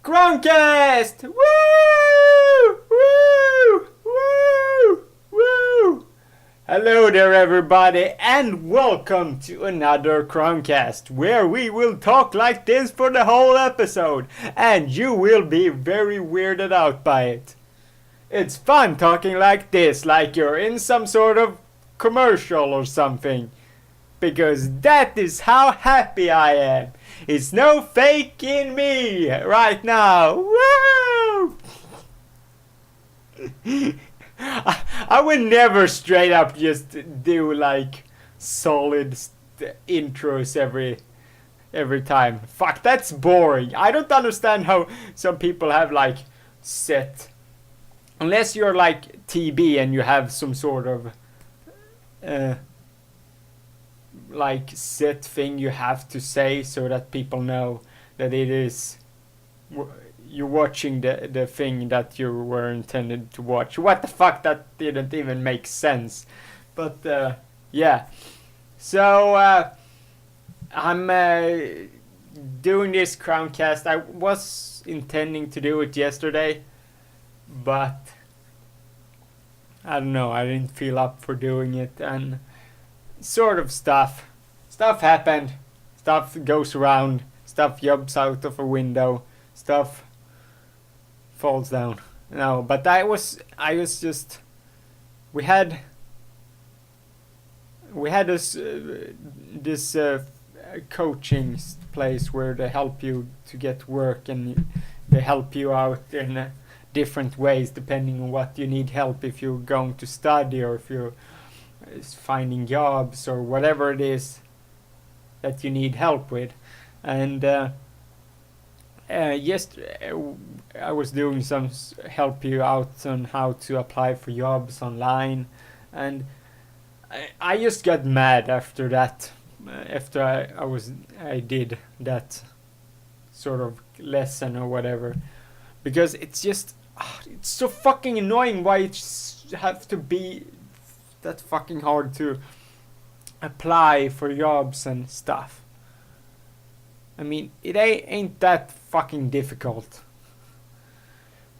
Crowncast! Woo! Woo! Woo! Woo! Hello there everybody and welcome to another Crowncast where we will talk like this for the whole episode and you will be very weirded out by it. It's fun talking like this, like you're in some sort of commercial or something. Because that is how happy I am. It's no fake in me right now. Woo! I would never straight up just do like solid intros every time. Fuck, that's boring. I don't understand how some people have like set, unless you're like TB and you have some sort of like set thing you have to say so that people know that it is you're watching the thing that you were intended to watch. What the fuck, that didn't even make sense. But yeah, so I'm doing this Crowncast. I was intending to do it yesterday, but I don't know, I didn't feel up for doing it, and sort of stuff happened, stuff goes around, stuff jumps out of a window, stuff falls down. No, but I was just we had this coaching place where they help you to get work and they help you out in different ways depending on what you need help, if you're going to study or if you're finding jobs or whatever it is that you need help with. And yesterday I was doing some help you out on how to apply for jobs online, and I just got mad after that, after I did that sort of lesson or whatever, because it's just it's so fucking annoying why it have to be that fucking hard to apply for jobs and stuff. I mean, it ain't that fucking difficult.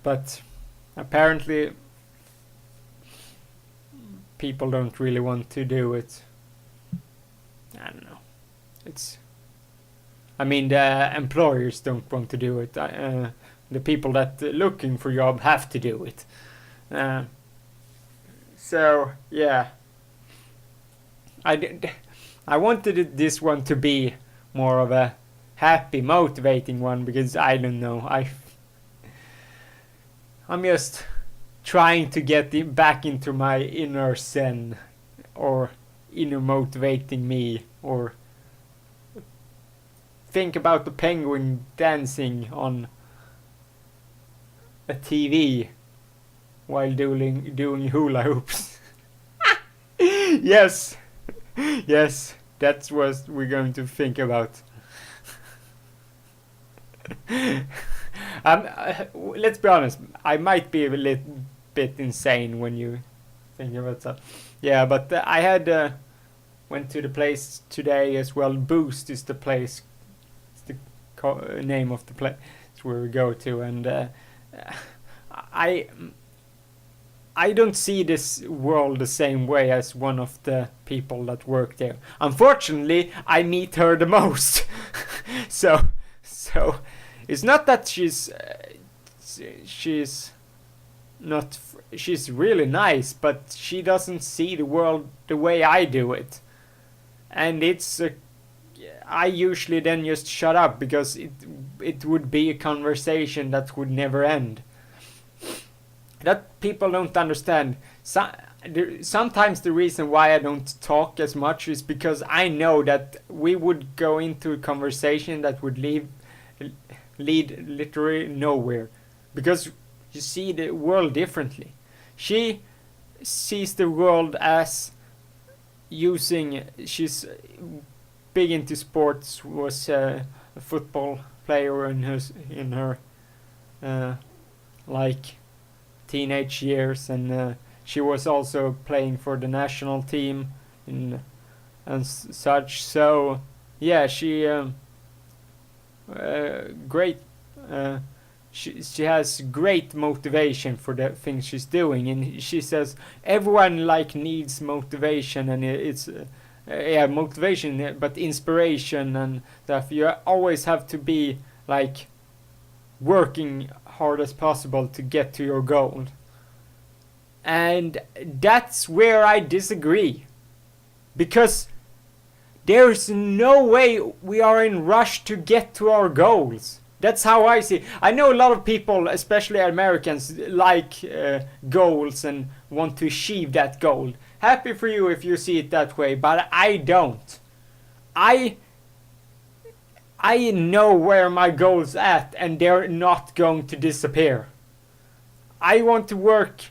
But apparently people don't really want to do it. I don't know. I mean, the employers don't want to do it. The people that looking for job have to do it. So yeah, I wanted this one to be more of a happy, motivating one, because I don't know, I'm just trying to get back into my inner zen, or inner motivating me, or think about the penguin dancing on a TV while doing hula hoops. Yes, that's what we're going to think about. Let's be honest, I might be a little bit insane when you think about that. Yeah, but I had went to the place today as well. Boost is the place. It's the name of the place where we go to, and I don't see this world the same way as one of the people that work there. Unfortunately, I meet her the most. So it's not that she's really nice, but she doesn't see the world the way I do it. And I usually then just shut up, because it would be a conversation that would never end. That people don't understand. Sometimes the reason why I don't talk as much is because I know that we would go into a conversation that would lead literally nowhere, because you see the world differently. She sees the world as she's big into sports, was a football player in her like teenage years, and she was also playing for the national team and such. So yeah, she great she has great motivation for the things she's doing, and she says everyone like needs motivation, and it's yeah, motivation, but inspiration and stuff. You always have to be like working hard as possible to get to your goal. And that's where I disagree. Because there's no way we are in rush to get to our goals. That's how I see it. I know a lot of people, especially Americans, like goals and want to achieve that goal. Happy for you if you see it that way, but I don't. I know where my goal's at, and they're not going to disappear. I want to work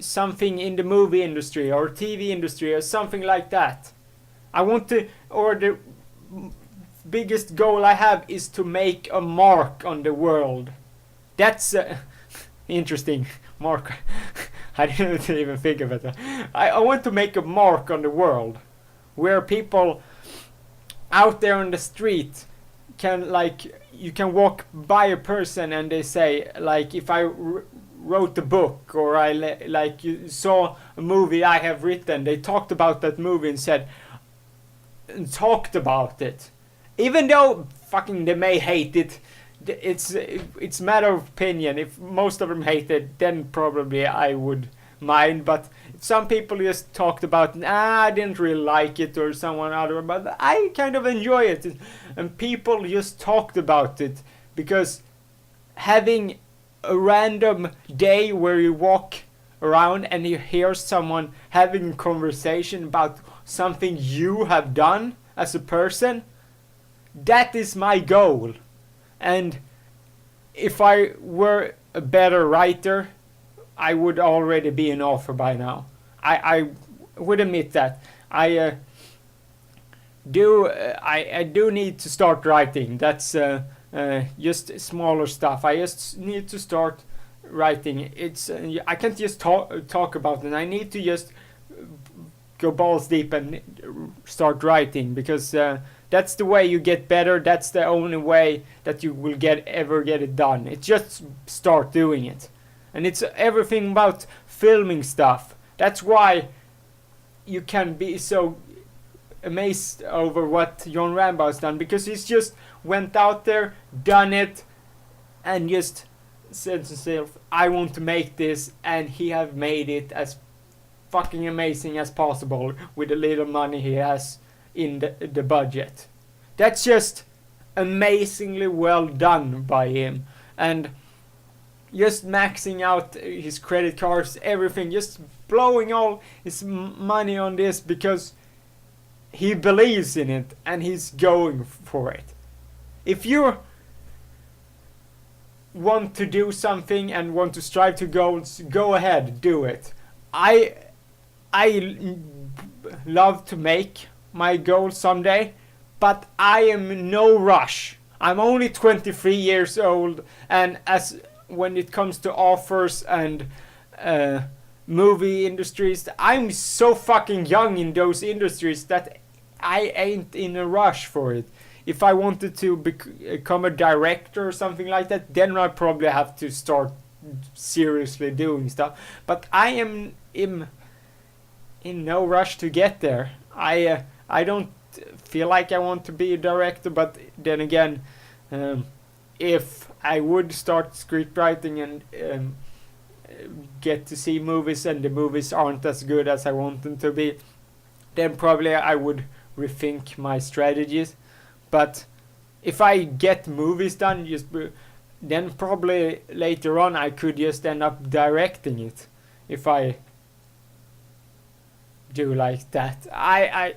something in the movie industry or TV industry or something like that. I want to, or the biggest goal I have is to make a mark on the world. That's interesting. Mark. I didn't even think of it. I want to make a mark on the world where people out there on the street can, like, you can walk by a person and they say, like, if I wrote a book, or I like you saw a movie I have written, they talked about that movie and said, and talked about it, even though fucking they may hate it. It's matter of opinion. If most of them hate it, then probably I would mind. But if some people just talked about, I didn't really like it, or someone other, but I kind of enjoy it, and people just talked about it, because having a random day where you walk around and you hear someone having a conversation about something you have done as a person, that is my goal. And if I were a better writer, I would already be an author by now. I would admit that. I do need to start writing. That's just smaller stuff. I just need to start writing. It's I can't just talk about it. I need to just go balls deep and start writing, because that's the way you get better. That's the only way that you will ever get it done. It's just start doing it. And it's everything about filming stuff. That's why you can be so amazed over what John Rambo has done, because he's just went out there, done it, and just said to himself, I want to make this, and he have made it as fucking amazing as possible with the little money he has in the budget. That's just amazingly well done by him. And just maxing out his credit cards, everything, just blowing all his money on this because he believes in it and he's going for it. If you want to do something and want to strive to goals, go ahead, do it. I love to make my goal someday, but I am in no rush. I'm only 23 years old, and as when it comes to offers and movie industries, I'm so fucking young in those industries that I ain't in a rush for it. If I wanted to become a director or something like that, then I probably have to start seriously doing stuff. But I am in no rush to get there. I don't feel like I want to be a director, but then again, if I would start scriptwriting and get to see movies and the movies aren't as good as I want them to be, then probably I would rethink my strategies. But if I get movies done, then probably later on I could just end up directing it if I do like that. I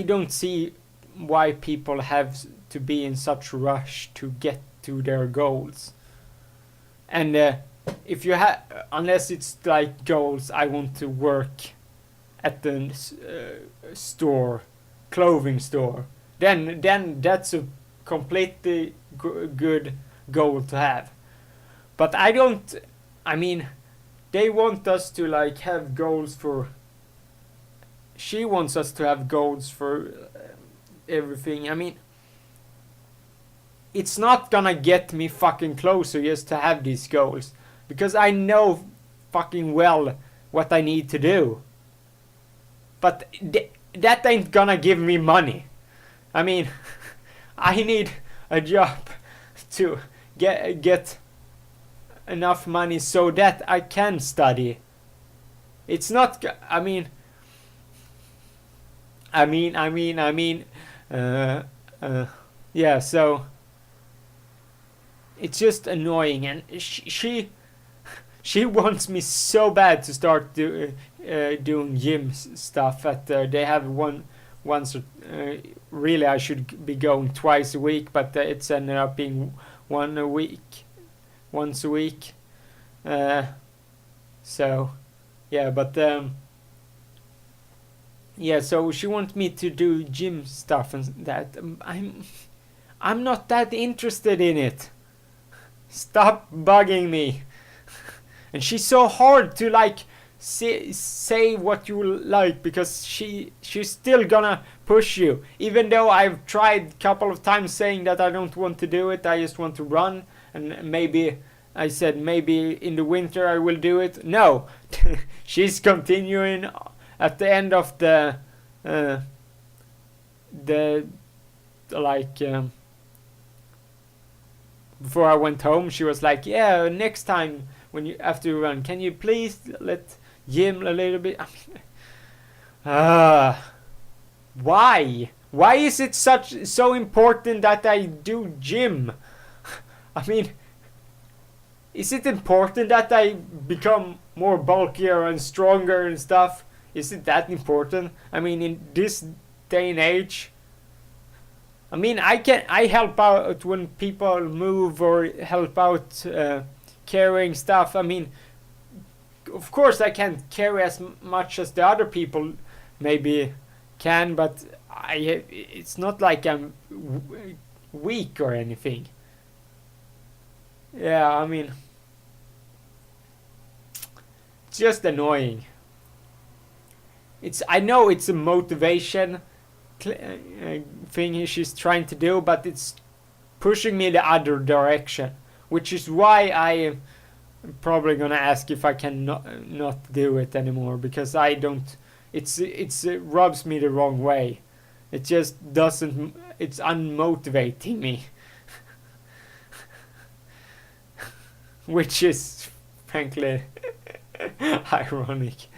don't see why people have to be in such rush to get to their goals. And if you have, unless it's like goals, I want to work at the store, clothing store, then that's a completely good goal to have. But I mean, they want us to like have goals for, she wants us to have goals for everything. I mean, it's not gonna get me fucking closer just to have these goals, because I know fucking well what I need to do. But that ain't gonna give me money. I mean, I need a job to get enough money so that I can study. It's not. I mean. Yeah. So it's just annoying, and she wants me so bad to start doing gym stuff. They have once. Really, I should be going twice a week, but it's ended up being once a week. So, yeah, but yeah. So she wants me to do gym stuff and that. I'm not that interested in it. Stop bugging me. And she's so hard to like say what you like, because she's still gonna push you, even though I've tried a couple of times saying that I don't want to do it, I just want to run, and maybe I said maybe in the winter I will do it. No. She's continuing at the end of the like before I went home, she was like, yeah, next time when you after you run, can you please let gym a little bit? I mean, why is it so important that I do gym? I mean, is it important that I become more bulkier and stronger and stuff? Is it that important? I mean, in this day and age, I mean, I help out when people move, or help out carrying stuff. I mean, of course I can't carry as much as the other people maybe can, but it's not like I'm weak or anything. Yeah, I mean, it's just annoying. I know it's a motivation thing she's trying to do, but it's pushing me the other direction, which is why I'm probably gonna ask if I can not do it anymore, because I don't. It rubs me the wrong way. It just doesn't. It's unmotivating me, which is frankly ironic.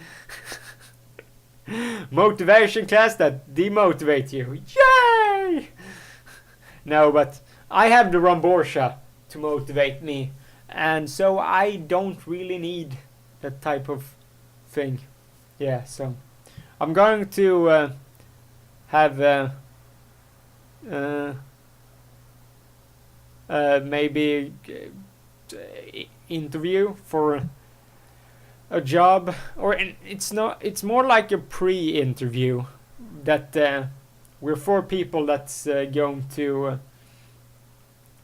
Motivation class that demotivates you. Yay! No, but I have the Ramborsha to motivate me, and so I don't really need that type of thing. Yeah, so I'm going to have maybe interview for a job, or it's not. It's more like a pre-interview that we're 4 people that's going to,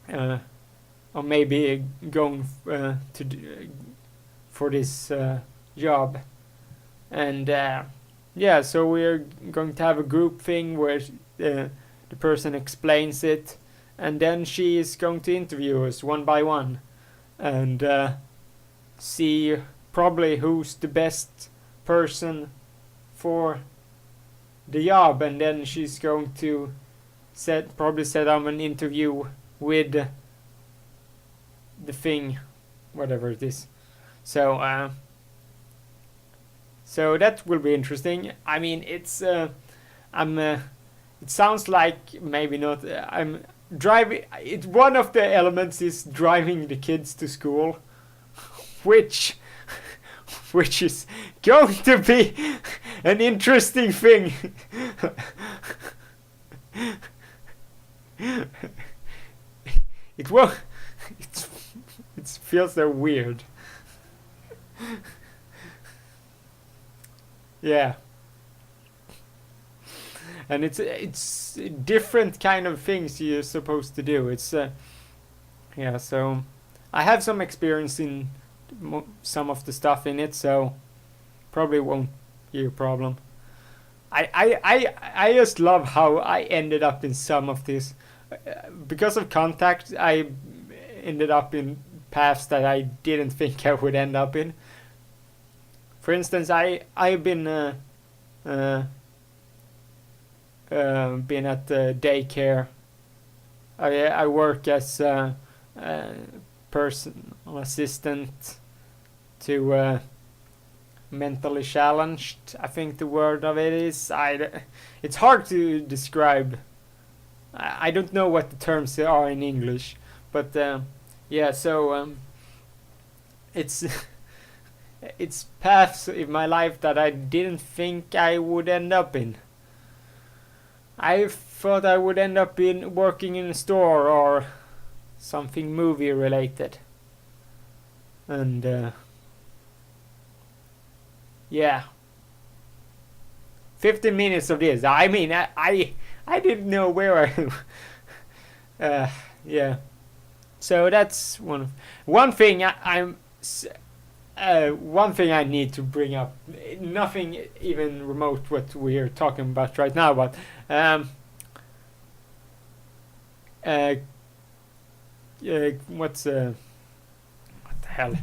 or maybe going for this job, and yeah. So we're going to have a group thing where the person explains it, and then she is going to interview us one by one, and see probably who's the best person for the job, and then she's going to probably set up an interview with the thing, whatever it is. So so that will be interesting. I mean, it's it sounds like maybe not. I'm driving. One of the elements is driving the kids to school, which is going to be an interesting thing. It will. It feels so weird. Yeah. And it's different kind of things you're supposed to do. It's yeah. So I have some experience in some of the stuff in it, so probably won't be a problem. I just love how I ended up in some of this. because of contact, I ended up in paths that I didn't think I would end up in. For instance, I've been been at the daycare. I work as a personal assistant to mentally challenged. I think the word of it is. It's hard to describe. I don't know what the terms are in English, but yeah. So it's it's paths in my life that I didn't think I would end up in. I thought I would end up in working in a store or something movie related. And yeah. 15 minutes of this. I mean, I didn't know where I yeah. So that's one thing one thing I need to bring up. Nothing even remote what we're talking about right now, but what the hell?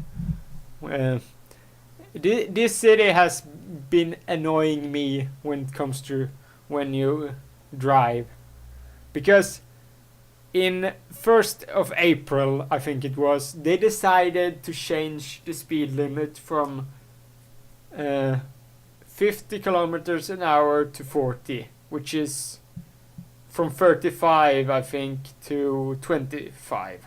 This city has been annoying me when it comes to when you drive, because in 1st of April, I think it was, they decided to change the speed limit from 50 kilometers an hour to 40, which is from 35, I think, to 25.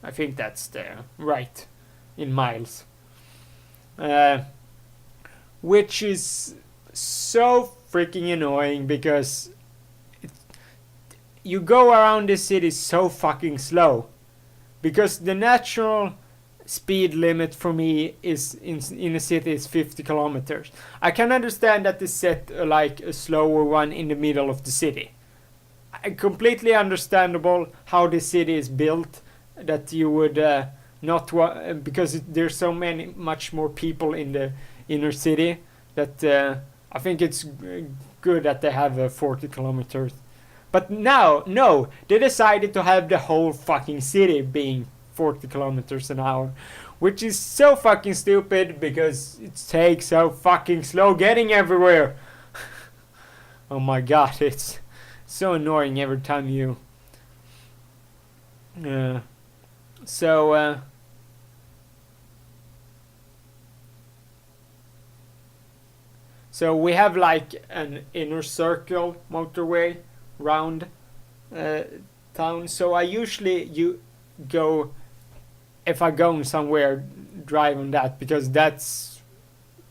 I think that's there, right, in miles. Which is so freaking annoying because you go around the city so fucking slow, because the natural speed limit for me is in a city is 50 kilometers. I can understand that they set like a slower one in the middle of the city. Completely understandable how the city is built, that you would not want, because there's so much more people in the inner city, that I think it's good that they have 40 kilometers. But now, no, they decided to have the whole fucking city being 40 kilometers an hour, which is so fucking stupid because it takes so fucking slow getting everywhere. Oh my god, it's so annoying every time you... So we have like an inner circle motorway round town. So I usually go, if I go somewhere, drive on that, because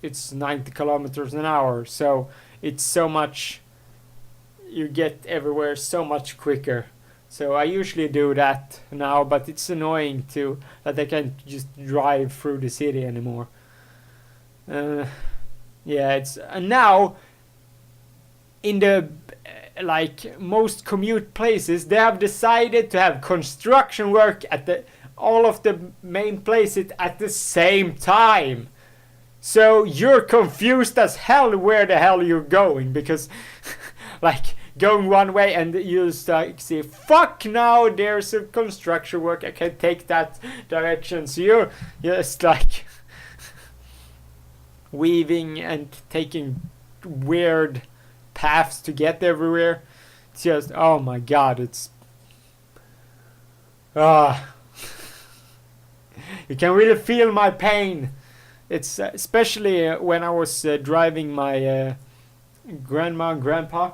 it's 90 kilometers an hour. So it's so much, you get everywhere so much quicker. So I usually do that now, but it's annoying too that I can't just drive through the city anymore. Yeah, it's now in the like most commute places, they have decided to have construction work at all of the main places at the same time. So you're confused as hell where the hell you're going, because like going one way and you start see, fuck, now there's a construction work, I can take that direction. So you're just like weaving and taking weird paths to get everywhere. It's just, oh my god, it's you can really feel my pain. It's especially when I was driving my grandma and grandpa.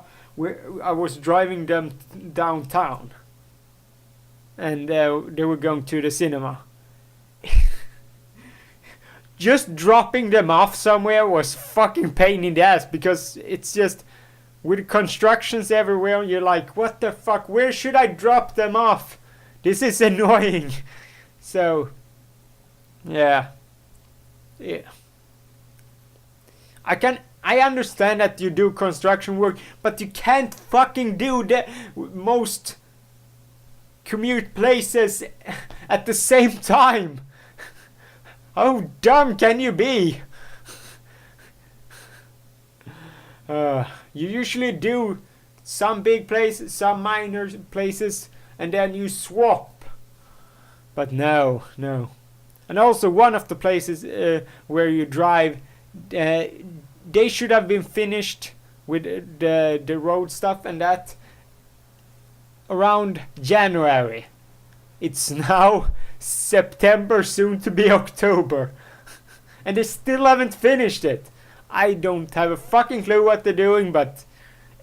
I was driving them downtown, and they were going to the cinema. Just dropping them off somewhere was fucking pain in the ass, because it's just with constructions everywhere. You're like, what the fuck? Where should I drop them off? This is annoying. So, yeah. I understand that you do construction work, but you can't fucking do the most commute places at the same time. How dumb can you be? You usually do some big places, some minor places, and then you swap. But no. And also one of the places where you drive, they should have been finished with the road stuff and that around January. It's now September, soon to be October. And they still haven't finished it. I don't have a fucking clue what they're doing, but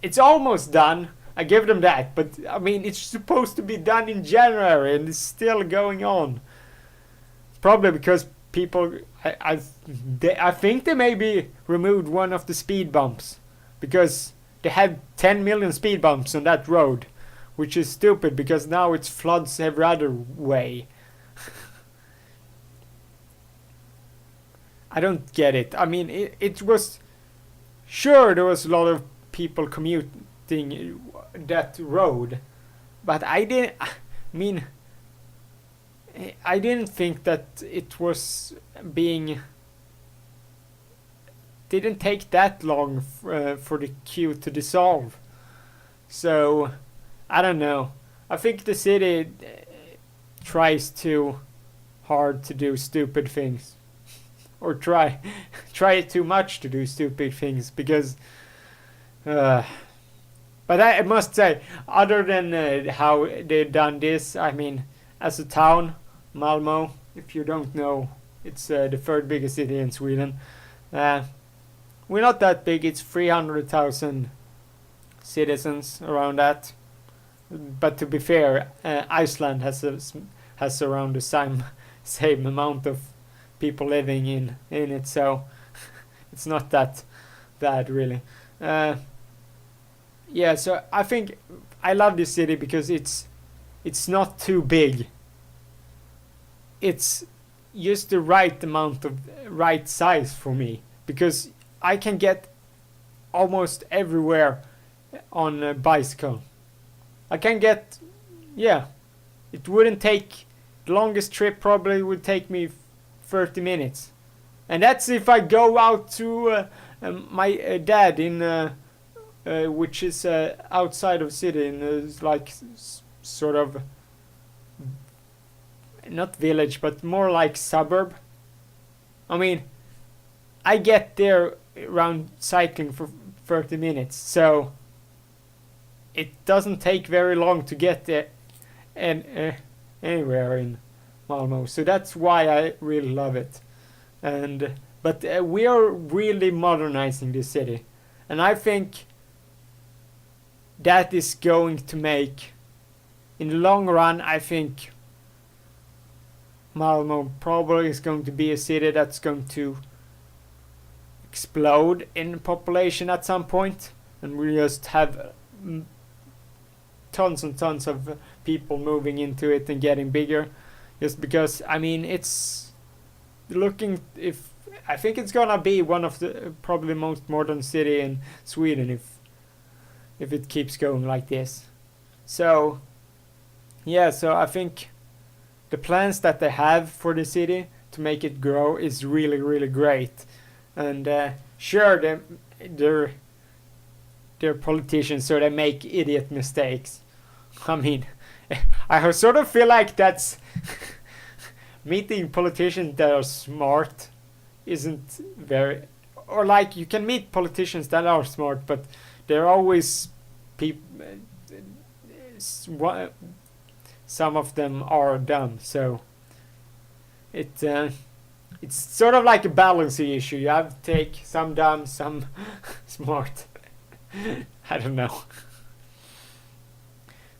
it's almost done. I give them that. But, I mean, it's supposed to be done in January and it's still going on. It's probably because people... I think they maybe removed one of the speed bumps. Because they had 10 million speed bumps on that road. Which is stupid because now it floods every other way. I don't get it. I mean, it was... Sure, there was a lot of people commuting that road. But I didn't... I mean... I didn't think that it was being... Didn't take that long for the queue to dissolve. So... I don't know. I think the city tries too hard to do stupid things. Or try too much to do stupid things because but I must say, other than how they've done this, I mean, as a town, Malmo, if you don't know, it's the third biggest city in Sweden. We're not that big. It's 300,000 citizens, around that. But to be fair, Iceland has around the same amount of people living in it, so it's not that bad really. Yeah, so I think I love this city because it's not too big. It's just the right amount of right size for me because I can get almost everywhere on a bicycle. I can get, yeah, it wouldn't take, the longest trip probably would take me 30 minutes. And that's if I go out to my dad in, which is outside of city, in like sort of, not village, but more like suburb. I mean, I get there around cycling for 30 minutes, so... It doesn't take very long to get there and anywhere in Malmo, so that's why I really love it. But we are really modernizing this city, and I think that is going to make, in the long run, I think Malmo probably is going to be a city that's going to explode in population at some point, and we just have tons and tons of people moving into it and getting bigger, just because, I mean, it's looking, if I think it's gonna be one of the probably most modern city in Sweden if it keeps going like this. So yeah, so I think the plans that they have for the city to make it grow is really, really great. And sure, they're politicians, so they make idiot mistakes. I mean, I sort of feel like that's meeting politicians that are smart isn't very, or like you can meet politicians that are smart, but they're always some of them are dumb. So it's sort of like a balancing issue. You have to take some dumb, some smart. I don't know.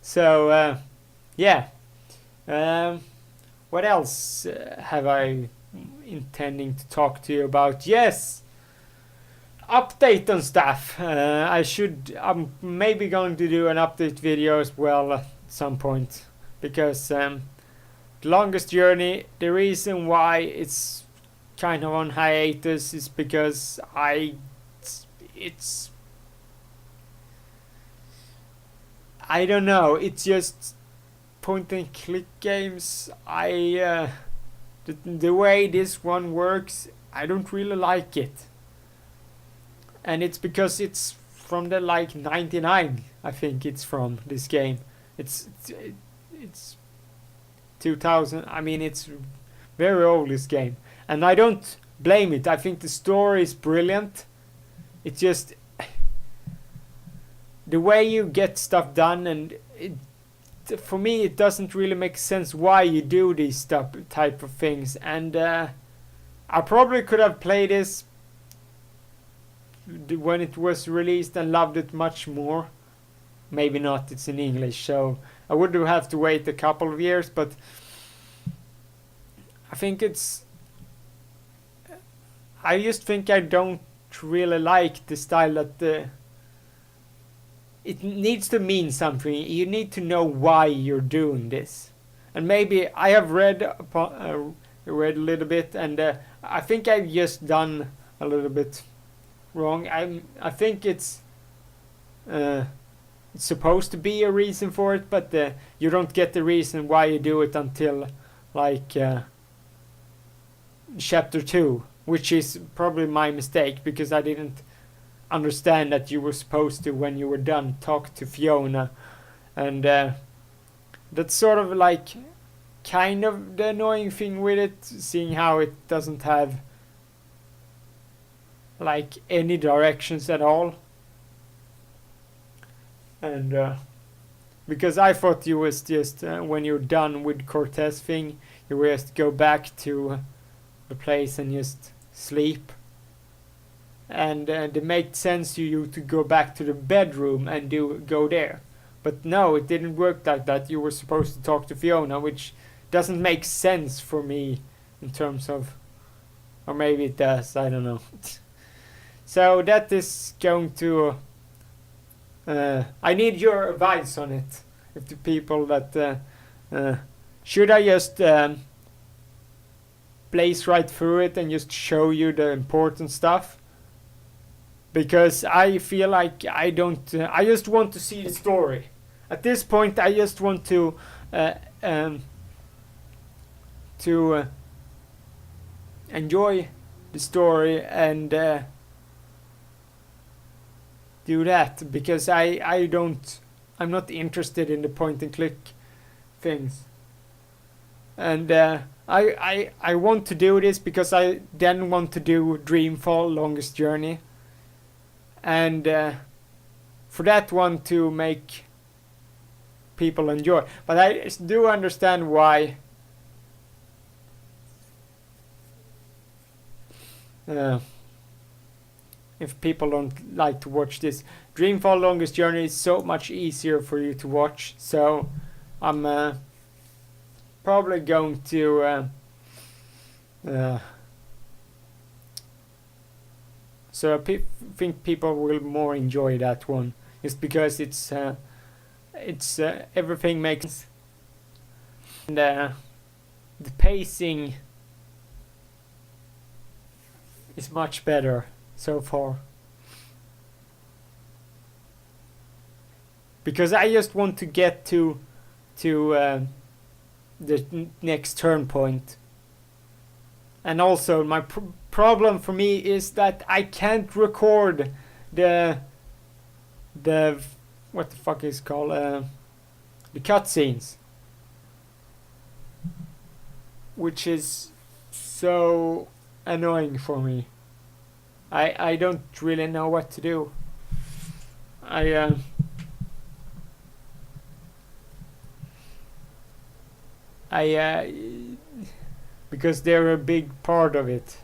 So yeah, what else have I intending to talk to you about? Yes, update on stuff. I'm maybe going to do an update video as well at some point, because the longest journey, the reason why it's kind of on hiatus is because I don't know, it's just point and click games. The way this one works, I don't really like it. And it's because it's from the like 99. I think it's from this game. It's 2000. I mean, it's very old, this game, and I don't blame it. I think the story is brilliant. It's just the way you get stuff done, and for me it doesn't really make sense why you do these type of things. And I probably could have played this when it was released and loved it much more. Maybe not, it's in English, so I would have to wait a couple of years, but I think I just think I don't really like the style that it needs to mean something. You need to know why you're doing this. And maybe I have read a little bit, and I think I've just done a little bit wrong. I think it's supposed to be a reason for it, but you don't get the reason why you do it until like chapter 2, which is probably my mistake, because I didn't understand that you were supposed to, when you were done, talk to Fiona. And that's sort of like kind of the annoying thing with it, seeing how it doesn't have like any directions at all. And because I thought you was just when you're done with Cortez thing, you will just go back to the place and just sleep. And it made sense to you to go back to the bedroom and go there. But no, it didn't work like that. You were supposed to talk to Fiona, which doesn't make sense for me in terms of, or maybe it does, I don't know. So that is going to I need your advice on it. If the people that should I just blaze right through it and just show you the important stuff? Because I feel like I don't. I just want to see the story. At this point, I just want to enjoy the story and do that, because I'm not interested in the point and click things. And I want to do this because I then want to do Dreamfall Longest Journey. And for that one to make people enjoy. But I do understand why if people don't like to watch this. Dreamfall Longest Journey is so much easier for you to watch. So I'm probably going to so I think people will more enjoy that one, just because it's everything makes sense. And the pacing is much better so far, because I just want to get to the next turn point. And also my problem for me is that I can't record the what the fuck is it called, the cutscenes, which is so annoying for me. I don't really know what to do. Because they're a big part of it.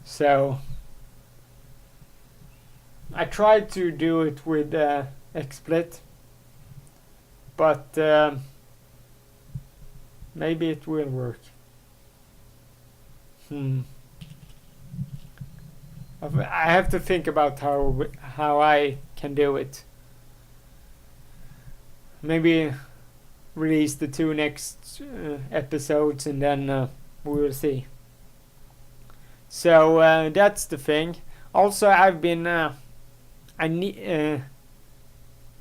So I tried to do it with XSplit, but maybe it will work. I have to think about how I can do it. Maybe release the 2 next episodes, and then we will see. So that's the thing. Also, I've been I need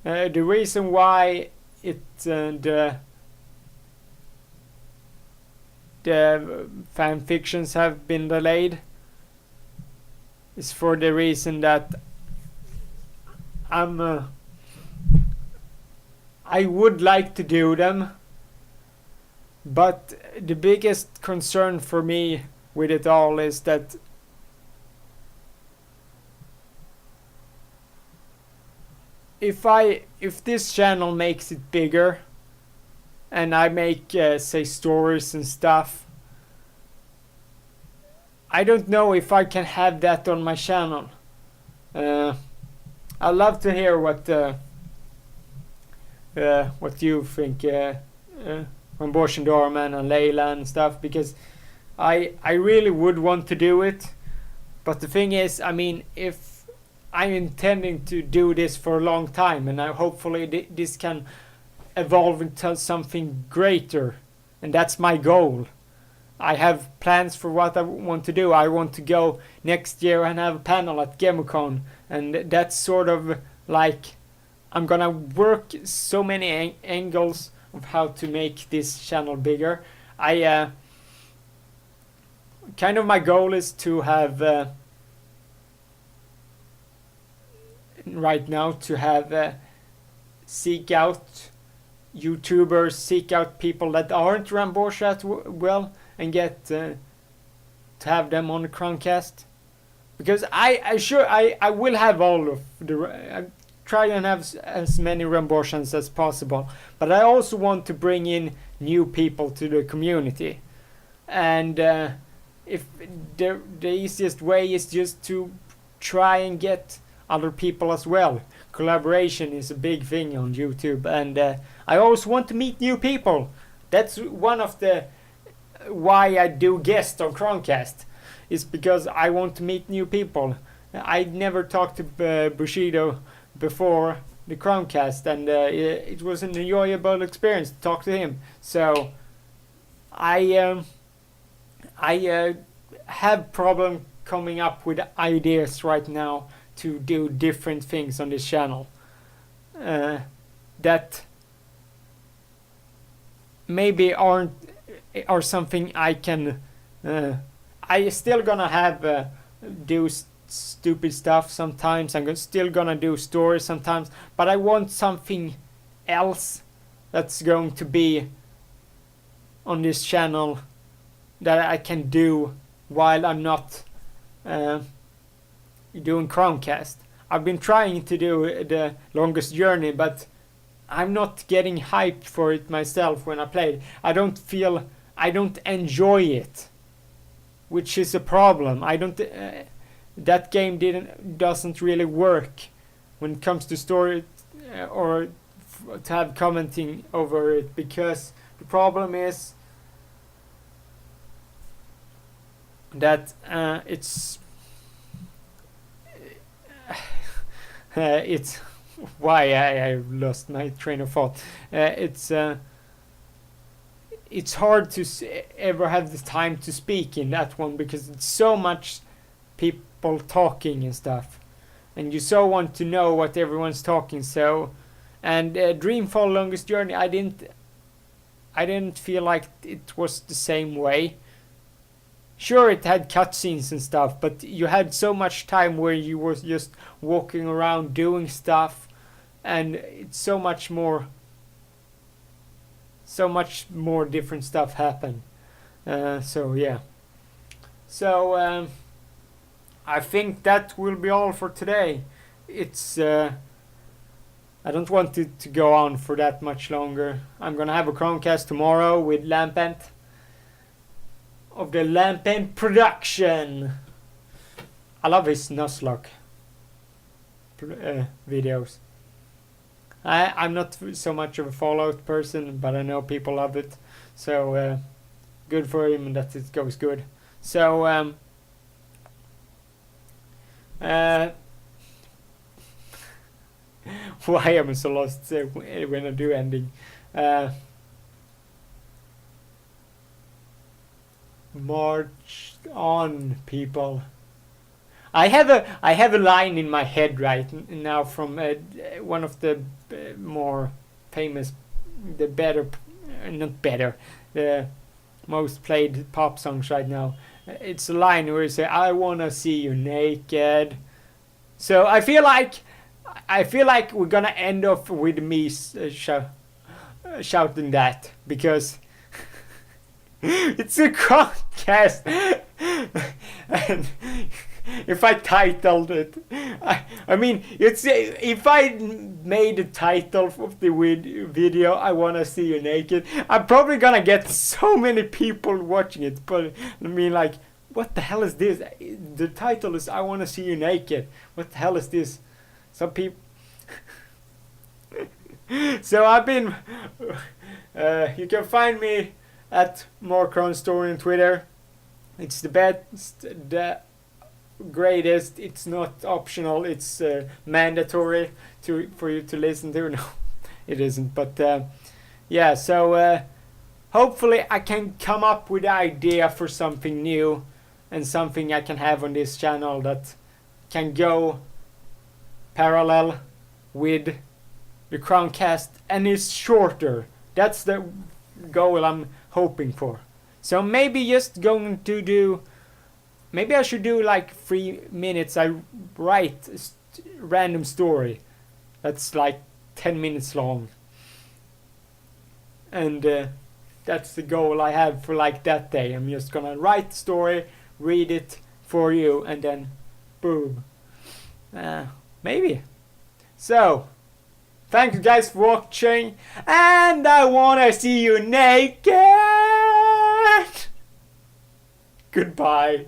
the reason why the fan fictions have been delayed is for the reason that I'm I would like to do them, but the biggest concern for me with it all is that if this channel makes it bigger and I make say stories and stuff, I don't know if I can have that on my channel. I'd love to hear what you think, from Bosch and Dorman and Layla and stuff, because I really would want to do it, but the thing is, I mean, if I'm intending to do this for a long time, and hopefully this can evolve into something greater, and that's my goal. I have plans for what I want to do. I want to go next year and have a panel at GamerCon, and that's sort of like I'm gonna work so many angles of how to make this channel bigger. I kind of my goal is to have right now to have seek out YouTubers, seek out people that aren't Rambosh that well, and get to have them on the Crowncast, because I will have all of the try and have as many Ramboshans as possible, but I also want to bring in new people to the community, and if the easiest way is just to try and get other people as well. Collaboration is a big thing on YouTube, and I always want to meet new people. That's one of the why I do guests on Crowncast, is because I want to meet new people. I never talked to Bushido before the Crowncast, and it was an enjoyable experience to talk to him. So I have problem coming up with ideas right now to do different things on this channel that maybe are something I can I still gonna have do stupid stuff sometimes. I'm still gonna do stories sometimes, but I want something else that's going to be on this channel that I can do while I'm not doing Crowncast. I've been trying to do the longest journey, but I'm not getting hyped for it myself when I play it. I don't enjoy it, which is a problem. I don't that game doesn't really work when it comes to story or to have commenting over it, because the problem is that it's why I lost my train of thought. It's hard to ever have the time to speak in that one, because it's so much people talking and stuff, and you so want to know what everyone's talking. So, and Dreamfall Longest Journey, I didn't feel like it was the same way. Sure, it had cutscenes and stuff, but you had so much time where you were just walking around doing stuff, and it's so much more different stuff happen. So yeah. So I think that will be all for today. It's I don't want it to go on for that much longer. I'm gonna have a Crowncast tomorrow with Lampent of the Lampent production. I love his Nuzlocke videos. I'm not so much of a Fallout person, but I know people love it. So good for him that it goes good. So why am I so lost when I do ending? March on, people. I have a line in my head right now from one of the more famous, the most played pop songs right now. it's a line where you say, "I wanna see you naked." So I feel like we're gonna end off with me shouting that because it's a Crowncast. And if I titled it, I mean, it's if I made the title of the video, "I wanna see you naked," I'm probably gonna get so many people watching it. But I mean, like, what the hell is this? The title is "I wanna see you naked." What the hell is this? Some people. So I've been. You can find me at MoreCrownStory on Twitter. It's the best, the greatest. It's not optional. It's mandatory for you to listen to. No, it isn't. But yeah. So hopefully I can come up with an idea for something new and something I can have on this channel that can go parallel with the Crowncast and is shorter. That's the goal I'm hoping for. So maybe just going to do, maybe I should do like 3 minutes. I write a random story that's like 10 minutes long. And that's the goal I have for like that day. I'm just gonna write the story, read it for you, and then boom. Maybe. So, thank you guys for watching, and I wanna see you naked! Goodbye.